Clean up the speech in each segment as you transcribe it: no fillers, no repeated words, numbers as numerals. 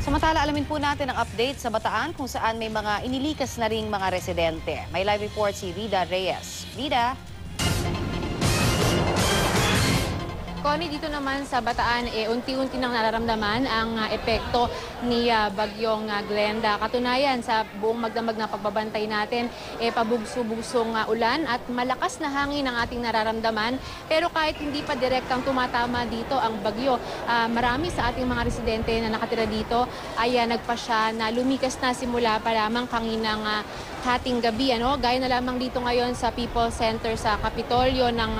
Samantala, alamin po natin ang update sa Bataan kung saan may mga inilikas na ring mga residente. May live report si Rida Reyes. Rida? Connie, dito naman sa Bataan, unti-unti nang nararamdaman ang epekto ni Bagyong Glenda. Katunayan, sa buong magdamag na pagbabantay natin, pabugso-bugsong ulan at malakas na hangin ang ating nararamdaman. Pero kahit hindi pa direktang tumatama dito ang bagyo, marami sa ating mga residente na nakatira dito ay nagpasya na lumikas na simula pa lamang kaninang hating gabi. Gaya na lamang dito ngayon sa People Center sa Kapitolyo ng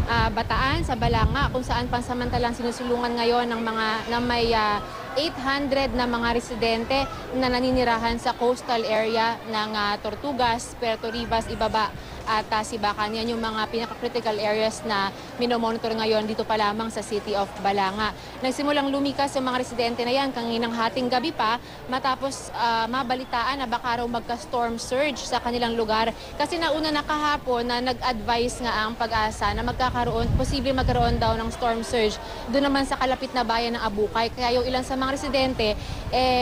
Bataan, sa Balanga, kung saan pansamantalang sinusulungan ngayon ng may 800 na mga residente na naninirahan sa coastal area ng Tortugas, Puerto Ribas, Ibaba at Sibacan. Yan yung mga pinaka-critical areas na minomonitor ngayon dito pa lamang sa City of Balanga. Nagsimulang lumikas yung mga residente na yan kaninang hating gabi pa matapos mabalitaan na baka raw magka-storm surge sa kanilang lugar. Kasi nauna na kahapon na nag-advise nga ang Pag-asa na posible magkaroon daw ng storm surge doon naman sa kalapit na bayan ng Abukay. Kaya yung ilan sa mga residente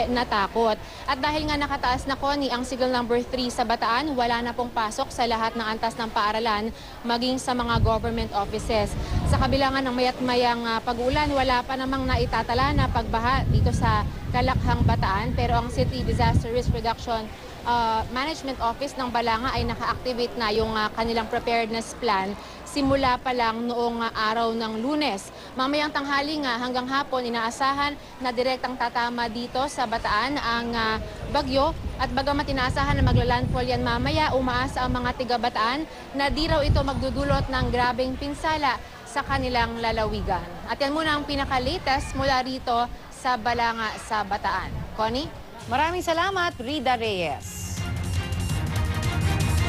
natakot. At dahil nga nakataas na, Connie, ang signal number 3 sa Bataan, wala na pong pasok sa lahat ng antas ng paaralan, maging sa mga government offices. Sa kabila nga ng mayat-mayang pag-ulan, wala pa namang naitatala na pagbaha dito sa Kalakhang, Bataan. Pero ang City Disaster Risk Reduction Management Office ng Balanga ay naka-activate na yung kanilang preparedness plan simula pa lang noong araw ng Lunes. Mamayang tanghali nga hanggang hapon, inaasahan na direktang tatama dito sa Bataan ang bagyo, at bagamat inaasahan na maglalandfall yan mamaya, umaasa ang mga tiga-Bataan na di raw ito magdudulot ng grabeng pinsala sa kanilang lalawigan. At yan muna ang pinaka-latest mula rito sa Balanga sa Bataan. Connie? Maraming salamat, Rida Reyes.